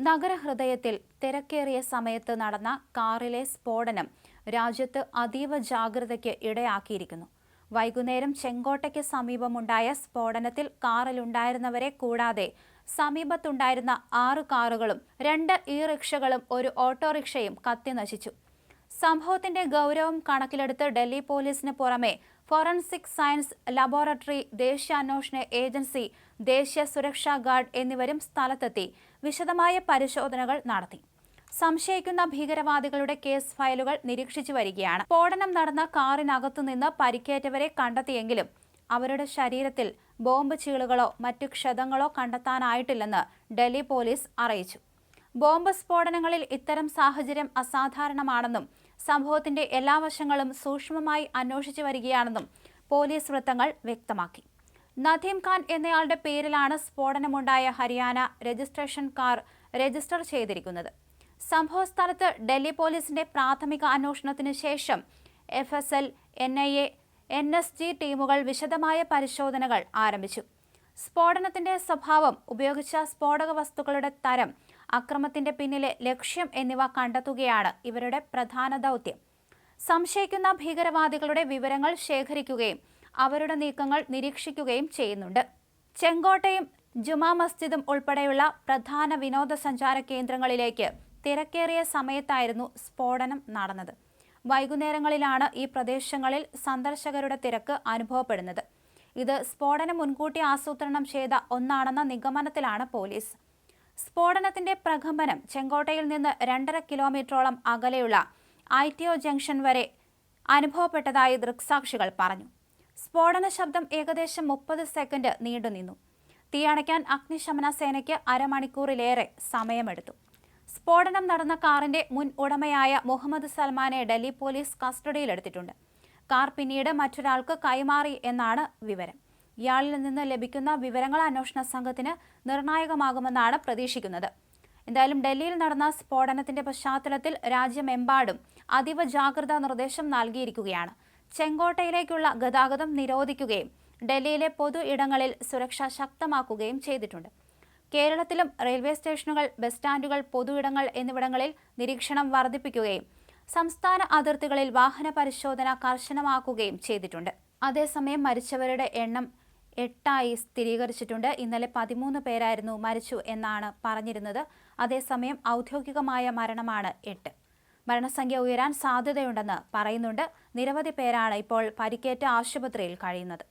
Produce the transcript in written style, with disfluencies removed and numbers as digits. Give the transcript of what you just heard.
നഗരഹൃദയത്തിൽ തിരക്കേറിയ സമയത്ത് നടന്ന കാറിലെ സ്ഫോടനം രാജ്യത്ത് അതീവ ജാഗ്രതയ്ക്ക് ഇടയാക്കിയിരിക്കുന്നു. വൈകുന്നേരം ചെങ്കോട്ടയ്ക്ക് സമീപമുണ്ടായ സ്ഫോടനത്തിൽ കാറിലുണ്ടായിരുന്നവരെ കൂടാതെ സമീപത്തുണ്ടായിരുന്ന 6 കാറുകളും 2 ഇ-റിക്ഷകളും ഒരു ഓട്ടോറിക്ഷയും കത്തിനശിച്ചു. സംഭവത്തിന്റെ ഗൗരവം കണക്കിലെടുത്ത് ഡൽഹി പോലീസിന് പുറമെ ഫോറൻസിക് സയൻസ് ലബോറട്ടറി, ദേശീയ അന്വേഷണ ഏജൻസി, ദേശീയ സുരക്ഷാ ഗാർഡ് എന്നിവരും സ്ഥലത്തെത്തി വിശദമായ പരിശോധനകൾ നടത്തി. സംശയിക്കുന്ന ഭീകരവാദികളുടെ കേസ് ഫയലുകൾ നിരീക്ഷിച്ചു വരികയാണ്. സ്ഫോടനം നടന്ന കാറിനകത്തുനിന്ന് പരിക്കേറ്റവരെ കണ്ടെത്തിയെങ്കിലും അവരുടെ ശരീരത്തിൽ ബോംബ് ചീളുകളോ മറ്റു ക്ഷതങ്ങളോ കണ്ടെത്താനായിട്ടില്ലെന്ന് ഡൽഹി പോലീസ് അറിയിച്ചു. ബോംബ് സ്ഫോടനങ്ങളിൽ ഇത്തരം സാഹചര്യം അസാധാരണമാണെന്നും സംഭവത്തിന്റെ എല്ലാ വശങ്ങളും സൂക്ഷ്മമായി അന്വേഷിച്ചു വരികയാണെന്നും പോലീസ് വൃത്തങ്ങൾ വ്യക്തമാക്കി. നദീം ഖാൻ എന്നയാളുടെ പേരിലാണ് സ്ഫോടനമുണ്ടായ ഹരിയാന രജിസ്ട്രേഷൻ കാർ രജിസ്റ്റർ ചെയ്തിരിക്കുന്നത്. സംഭവസ്ഥലത്ത് ഡൽഹി പോലീസിന്റെ പ്രാഥമിക അന്വേഷണത്തിന് ശേഷം FSL, NIA, NSG ടീമുകൾ വിശദമായ പരിശോധനകൾ ആരംഭിച്ചു. സ്ഫോടനത്തിന്റെ സ്വഭാവം, ഉപയോഗിച്ച സ്ഫോടക വസ്തുക്കളുടെ തരം, അക്രമത്തിന്റെ പിന്നിലെ ലക്ഷ്യം എന്നിവ കണ്ടെത്തുകയാണ് ഇവരുടെ പ്രധാന ദൗത്യം. സംശയിക്കുന്ന ഭീകരവാദികളുടെ വിവരങ്ങൾ ശേഖരിക്കുകയും അവരുടെ നീക്കങ്ങൾ നിരീക്ഷിക്കുകയും ചെയ്യുന്നുണ്ട്. ചെങ്കോട്ടയും ജുമാ മസ്ജിദും ഉൾപ്പെടെയുള്ള പ്രധാന വിനോദസഞ്ചാര കേന്ദ്രങ്ങളിലേക്ക് തിരക്കേറിയ സമയത്തായിരുന്നു സ്ഫോടനം നടന്നത്. വൈകുന്നേരങ്ങളിലാണ് ഈ പ്രദേശങ്ങളിൽ സന്ദർശകരുടെ തിരക്ക് അനുഭവപ്പെടുന്നത്. ഇത് സ്ഫോടനം മുൻകൂട്ടി ആസൂത്രണം ചെയ്ത ഒന്നാണെന്ന നിഗമനത്തിലാണ് പോലീസ്. സ്ഫോടനത്തിന്റെ പ്രകമ്പനം ചെങ്കോട്ടയിൽ നിന്ന് 2.5 കിലോമീറ്ററോളം അകലെയുള്ള ITO ജംഗ്ഷൻ വരെ അനുഭവപ്പെട്ടതായി ദൃക്സാക്ഷികൾ പറഞ്ഞു. സ്ഫോടന ശബ്ദം ഏകദേശം 30 സെക്കൻഡ് നീണ്ടുനിന്നു. തീയണയ്ക്കാൻ അഗ്നിശമന സേനയ്ക്ക് അരമണിക്കൂറിലേറെ സമയമെടുത്തു. സ്ഫോടനം നടന്ന കാറിന്റെ മുൻ ഉടമയായ മുഹമ്മദ് സൽമാനെ ഡൽഹി പോലീസ് കസ്റ്റഡിയിലെടുത്തിട്ടുണ്ട്. കാർ പിന്നീട് മറ്റൊരാൾക്ക് കൈമാറി എന്നാണ് വിവരം. ഇയാളിൽ നിന്ന് ലഭിക്കുന്ന വിവരങ്ങൾ അന്വേഷണ സംഘത്തിന് നിർണായകമാകുമെന്നാണ് പ്രതീക്ഷിക്കുന്നത്. എന്തായാലും ഡൽഹിയിൽ നടന്ന സ്ഫോടനത്തിന്റെ പശ്ചാത്തലത്തിൽ രാജ്യമെമ്പാടും അതീവ ജാഗ്രതാ നിർദ്ദേശം നൽകിയിരിക്കുകയാണ്. ചെങ്കോട്ടയിലേക്കുള്ള ഗതാഗതം നിരോധിക്കുകയും ഡൽഹിയിലെ പൊതു ഇടങ്ങളിൽ സുരക്ഷ ശക്തമാക്കുകയും ചെയ്തിട്ടുണ്ട്. കേരളത്തിലും റെയിൽവേ സ്റ്റേഷനുകൾ, ബസ് സ്റ്റാൻഡുകൾ, പൊതു ഇടങ്ങൾ എന്നിവിടങ്ങളിൽ നിരീക്ഷണം വർദ്ധിപ്പിക്കുകയും സംസ്ഥാന അതിർത്തികളിൽ വാഹന പരിശോധന കർശനമാക്കുകയും ചെയ്തിട്ടുണ്ട്. അതേസമയം മരിച്ചവരുടെ എണ്ണം 8 സ്ഥിരീകരിച്ചിട്ടുണ്ട്. ഇന്നലെ 13 പേരായിരുന്നു മരിച്ചു എന്നാണ് പറഞ്ഞിരുന്നത്. അതേസമയം ഔദ്യോഗികമായ മരണമാണ് 8. മരണസംഖ്യ ഉയരാൻ സാധ്യതയുണ്ടെന്ന് പറയുന്നുണ്ട്. നിരവധി പേരാണ് ഇപ്പോൾ പരിക്കേറ്റ് ആശുപത്രിയിൽ കഴിയുന്നത്.